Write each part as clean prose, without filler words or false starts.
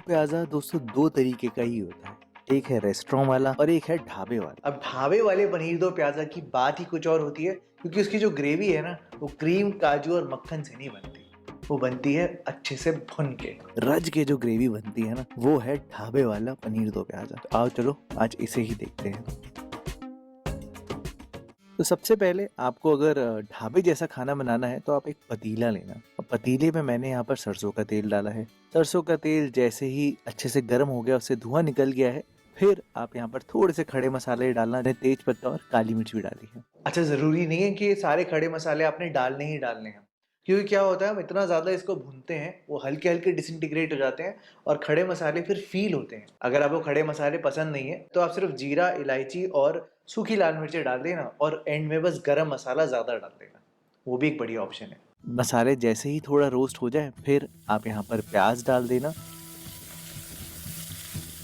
प्याज़ा दोस्तों 2 तरीके का ही होता है। एक है रेस्टोरेंट वाला और एक है ढाबे वाला। अब ढाबे वाले पनीर दो प्याज़ा की बात ही कुछ और होती है, क्योंकि उसकी जो ग्रेवी है ना, वो क्रीम, काजू और मक्खन से नहीं बनती। वो बनती है अच्छे से भुन के। रज के जो ग्रेवी बनती है ना, वो है ढाबे वाला पनीर दो प्याज़ा। तो आओ चलो आज इसे ही देखते हैं। तो सबसे पहले आपको अगर ढाबे जैसा खाना बनाना है तो आप एक पतीला लेना। और पतीले में मैंने यहाँ पर सरसों का तेल डाला है। सरसों का तेल जैसे ही अच्छे से गर्म हो गया, उससे धुआं निकल गया है, फिर आप यहाँ पर थोड़े से खड़े मसाले डालना, तेज पत्ता और काली मिर्च भी डाली है। अच्छा, ज़रूरी नहीं है कि ये सारे खड़े मसाले आपने डालने ही डालने हैं, क्योंकि क्या होता है, हम इतना ज़्यादा इसको भूनते हैं, वो हल्के-हल्के डिसइंटीग्रेट हो जाते हैं और खड़े मसाले फिर फ़ील होते हैं। अगर आपको खड़े मसाले पसंद नहीं है, तो आप सिर्फ़ जीरा, इलायची और सूखी लाल मिर्चें डाल देना और एंड में बस गरम मसाला ज़्यादा डाल देना। वो भी एक बढ़िया ऑप्शन है। मसाले जैसे ही थोड़ा रोस्ट हो जाए, फिर आप यहाँ पर प्याज डाल देना।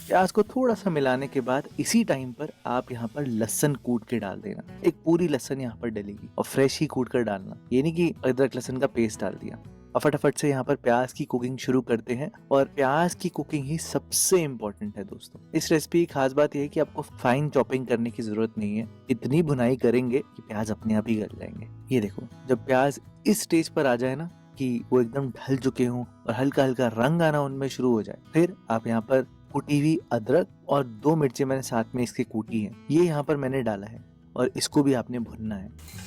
प्याज को थोड़ा सा मिलाने के बाद इसी टाइम पर आप यहाँ पर लहसुन कूट के डाल देना। एक पूरी लहसुन यहाँ पर डलेगी और फ्रेश ही कूट कर डालना, ये नहीं कि अदरक लहसुन का पेस्ट डाल दिया। और फटाफट से यहाँ पर प्याज की कुकिंग शुरू करते हैं। और प्याज की कुकिंग ही सबसे इम्पोर्टेंट है दोस्तों। इस रेसिपी की खास बात यह है कि आपको फाइन चॉपिंग करने की जरूरत नहीं है। इतनी भुनाई करेंगे कि प्याज अपने आप ही गल जाएंगे। ये देखो, जब प्याज इस स्टेज पर आ जाए ना कि वो एकदम ढल चुके हों और हल्का हल्का रंग आना उनमें शुरू हो जाए, फिर आप यहाँ पर कुटी हुई अदरक और 2 मिर्चें मैंने साथ में इसके कूटी हैं, ये यहाँ पर मैंने डाला है और इसको भी आपने भुनना है।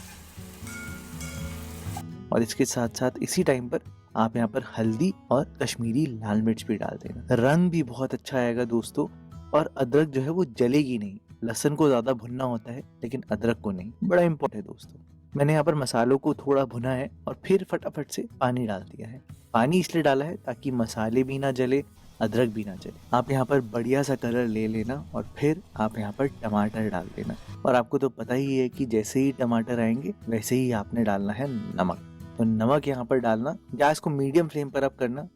और इसके साथ साथ इसी टाइम पर आप यहाँ पर हल्दी और कश्मीरी लाल मिर्च भी डाल देना। रंग भी बहुत अच्छा आएगा दोस्तों। और अदरक जो है वो जलेगी नहीं। लहसुन को ज्यादा भुनना होता है लेकिन अदरक को नहीं। बड़ा इम्पोर्टेंट है दोस्तों। मैंने यहाँ पर मसालों को थोड़ा भुना है और फिर फटाफट से पानी डाल दिया है। पानी इसलिए डाला है ताकि मसाले भी ना जले, अदरक भी ना जले। आप यहाँ पर बढ़िया सा कलर ले लेना और फिर आप यहाँ पर टमाटर डाल देना। और आपको तो पता ही है कि जैसे ही टमाटर आएंगे वैसे ही आपने डालना है नमक। तो नमक यहाँ पर डालना, गैस को मीडियम फ्लेम पर अप करना,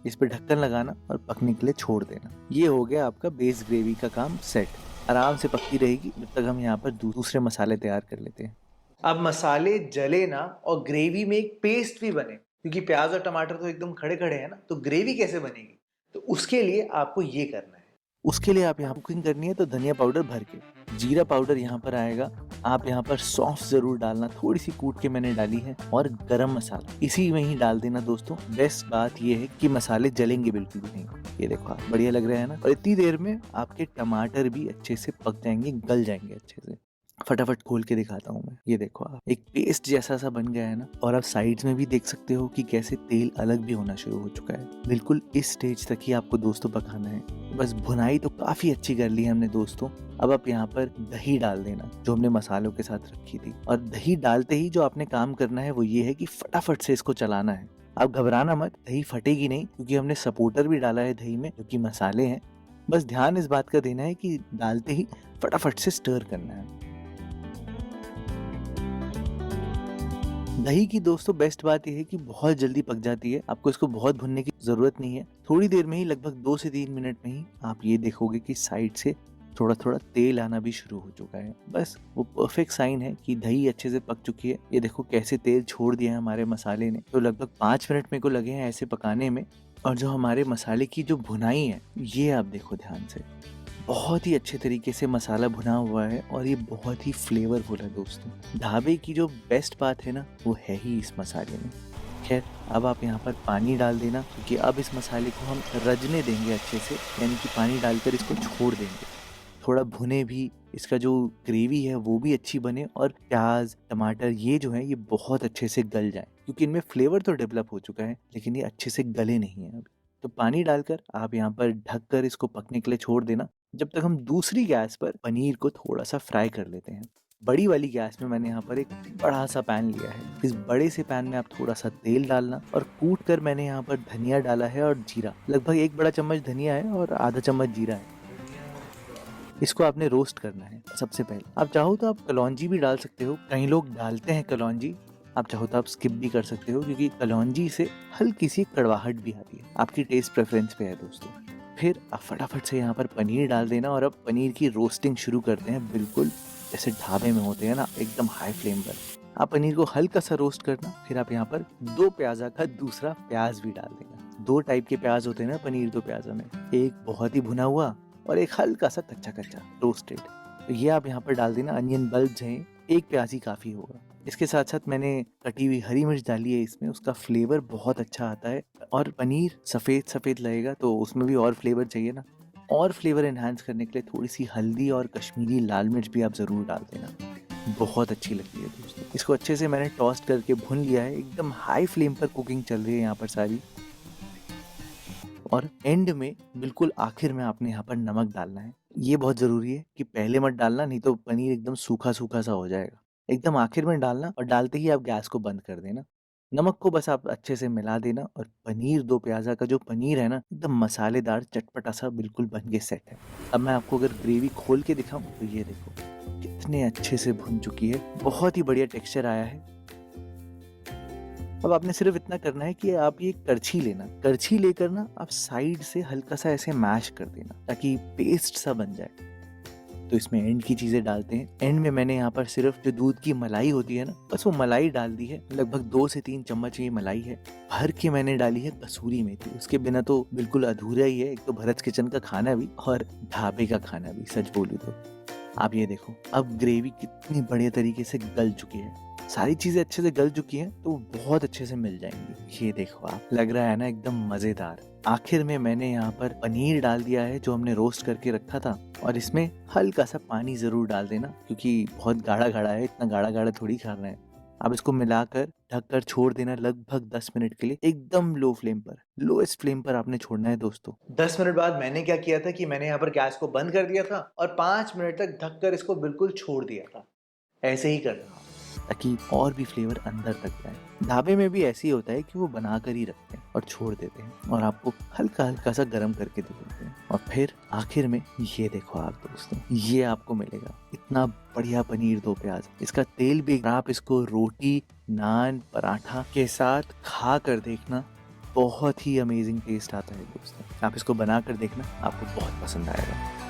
इस पर ढक्कन लगाना और पकने के लिए छोड़ देना। ये हो गया आपका बेस ग्रेवी का काम सेट। आराम से पकती रहेगी जब तक हम यहाँ पर दूसरे मसाले तैयार कर लेते हैं। अब मसाले जले ना और ग्रेवी में एक पेस्ट भी बने, क्योंकि प्याज और टमाटर तो एकदम खड़े खड़े हैं ना, तो ग्रेवी कैसे बनेगी? तो उसके लिए आपको ये करना है। उसके लिए आप यहाँ कुकिंग करनी है तो धनिया पाउडर भर के, जीरा पाउडर यहाँ पर आएगा। आप यहाँ पर सौंफ जरूर डालना, थोड़ी सी कूट के मैंने डाली है। और गरम मसाला इसी में ही डाल देना दोस्तों। बेस्ट बात ये है कि मसाले जलेंगे बिल्कुल भी नहीं। ये देखो आप, बढ़िया लग रहा है ना। और इतनी देर में आपके टमाटर भी अच्छे से पक जाएंगे, गल जाएंगे अच्छे से। फटाफट खोल के दिखाता हूँ मैं। ये देखो आप, एक पेस्ट जैसा सा बन गया है ना। और आप साइड्स में भी देख सकते हो कि कैसे तेल अलग भी होना शुरू हो चुका है। बिल्कुल इस स्टेज तक ही आपको दोस्तों पकाना है। बस भुनाई तो काफी अच्छी कर ली है हमने दोस्तों। अब आप यहाँ पर दही डाल देना जो हमने मसालों के साथ रखी थी। और दही डालते ही जो आपने काम करना है वो ये है कि फटाफट से इसको चलाना है। आप घबराना मत, दही फटेगी नहीं, क्योंकि हमने सपोर्टर भी डाला है दही में जो कि मसाले हैं। बस ध्यान इस बात का देना है कि डालते ही फटाफट से स्टर करना है। दही की दोस्तों बेस्ट बात यह है कि बहुत जल्दी पक जाती है। आपको इसको बहुत भुनने की जरूरत नहीं है। थोड़ी देर में ही, लगभग 2 से 3 मिनट में ही आप ये देखोगे कि साइड से थोड़ा थोड़ा तेल आना भी शुरू हो चुका है। बस वो परफेक्ट साइन है कि दही अच्छे से पक चुकी है। ये देखो कैसे तेल छोड़ दिया है हमारे मसाले ने। तो लगभग 5 मिनट मेरे को लगे हैं ऐसे पकाने में। और जो हमारे मसाले की जो भुनाई है, ये आप देखो ध्यान से, बहुत ही अच्छे तरीके से मसाला भुना हुआ है और ये बहुत ही फ्लेवरफुल है दोस्तों। ढाबे की जो बेस्ट बात है ना, वो है ही इस मसाले में। खैर, अब आप यहाँ पर पानी डाल देना, क्योंकि अब इस मसाले को हम रजने देंगे अच्छे से, यानी कि पानी डालकर इसको छोड़ देंगे। थोड़ा भुने भी, इसका जो ग्रेवी है वो भी अच्छी बने और प्याज टमाटर ये जो है ये बहुत अच्छे से गल जाए, क्योंकि इनमें फ्लेवर तो डेवलप हो चुका है लेकिन ये अच्छे से गले नहीं है अभी। तो पानी डालकर आप यहाँ पर ढक कर इसको पकने के लिए छोड़ देना, जब तक हम दूसरी गैस पर पनीर को थोड़ा सा फ्राई कर लेते हैं। बड़ी वाली गैस में मैंने यहाँ पर एक बड़ा सा पैन लिया है। इस बड़े से पैन में आप थोड़ा सा तेल डालना और कूट कर मैंने यहाँ पर धनिया डाला है और जीरा, लगभग 1 बड़ा चम्मच धनिया है और आधा चम्मच जीरा है। इसको आपने रोस्ट करना है। सबसे पहले आप चाहो तो आप कलौंजी भी डाल सकते हो, कई लोग डालते हैं कलौंजी। आप चाहो तो आप स्किप भी कर सकते हो, क्योंकि कलौंजी से हल्की सी कड़वाहट भी आती है। आपकी टेस्ट प्रेफरेंस पे है दोस्तों। फिर आप फटाफट से यहाँ पर पनीर डाल देना और अब पनीर की रोस्टिंग शुरू करते हैं, बिल्कुल जैसे ढाबे में होते हैं ना, एकदम हाई फ्लेम पर। आप पनीर को हल्का सा रोस्ट करना। फिर आप यहाँ पर 2 प्याजा का दूसरा प्याज भी डाल देना। दो टाइप के प्याज होते हैं ना पनीर दो प्याजों में, एक बहुत ही भुना हुआ और एक हल्का सा कच्चा कच्चा रोस्टेड। तो ये आप यहाँ पर डाल देना, अनियन बल्ब्स हैं, एक प्याज ही काफ़ी होगा। इसके साथ साथ मैंने कटी हुई हरी मिर्च डाली है इसमें, उसका फ्लेवर बहुत अच्छा आता है और पनीर सफ़ेद सफ़ेद लगेगा तो उसमें भी और फ्लेवर चाहिए ना। और फ्लेवर एनहांस करने के लिए थोड़ी सी हल्दी और कश्मीरी लाल मिर्च भी आप ज़रूर डाल देना, बहुत अच्छी लगती है दोस्तों। इसको अच्छे से मैंने टोस्ट करके भून लिया है, एकदम हाई फ्लेम पर कुकिंग चल रही है यहाँ पर सारी। और एंड में बिल्कुल आखिर में आपने यहाँ पर नमक डालना है। ये बहुत ज़रूरी है कि पहले मत डालना, नहीं तो पनीर एकदम सूखा सूखा सा हो जाएगा। एकदम आखिर में डालना और डालते ही आप गैस को बंद कर देना। नमक को बस आप अच्छे से मिला देना और पनीर दो प्याज़ा का जो पनीर है ना, एकदम मसालेदार चटपटा सा बिल्कुल बन के सेट है। अब मैं आपको अगर ग्रेवी खोल के दिखाऊं तो ये देखो कितने अच्छे से भुन चुकी है, बहुत ही बढ़िया टेक्सचर आया है। अब आपने सिर्फ इतना करना है कि आप ये करछी लेना, करछी लेकर ना आप साइड से हल्का सा ऐसे मैश कर देना ताकि पेस्ट सा बन जाए। तो इसमें एंड की चीज़ें डालते हैं। एंड में मैंने यहाँ पर सिर्फ जो दूध की मलाई होती है ना, बस वो मलाई डाल दी है। लगभग 2 से 3 चम्मच ये मलाई है। भर के मैंने डाली है कसूरी मेथी, उसके बिना तो बिल्कुल अधूरा ही है। एक तो भरत किचन का खाना भी और ढाबे का खाना भी, सच बोलूँ तो। आप ये देखो अब ग्रेवी कितनी बढ़िया तरीके से गल चुकी है, सारी चीजें अच्छे से गल चुकी हैं तो बहुत अच्छे से मिल जाएंगी। ये देखो आप, लग रहा है ना एकदम मजेदार। आखिर में मैंने यहाँ पर पनीर डाल दिया है जो हमने रोस्ट करके रखा था, और इसमें हल्का सा पानी जरूर डाल देना क्योंकि बहुत गाढ़ा गाढ़ा है, इतना गाढ़ा गाढ़ा थोड़ी खाना है। अब इसको मिलाकर ढककर छोड़ देना लगभग 10 मिनट के लिए, एकदम लो फ्लेम पर, लोएस्ट फ्लेम पर आपने छोड़ना है दोस्तों। 10 मिनट बाद मैंने क्या किया था कि मैंने यहाँ पर गैस को बंद कर दिया था और 5 मिनट तक ढककर इसको बिल्कुल छोड़ दिया था। ऐसे ही करना ताकि और भी फ्लेवर अंदर तक जाए। ढाबे में भी ऐसे ही होता है कि वो बना कर ही रखते हैं और छोड़ देते हैं और आपको हल्का हल्का सा गर्म करके दे देते हैं। और फिर आखिर में ये देखो आप दोस्तों, ये आपको मिलेगा इतना बढ़िया पनीर दो प्याज। इसका तेल भी, आप इसको रोटी, नान, पराठा के साथ खा कर देखना, बहुत ही अमेजिंग टेस्ट आता है दोस्तों। आप इसको बना कर देखना, आपको बहुत पसंद आएगा।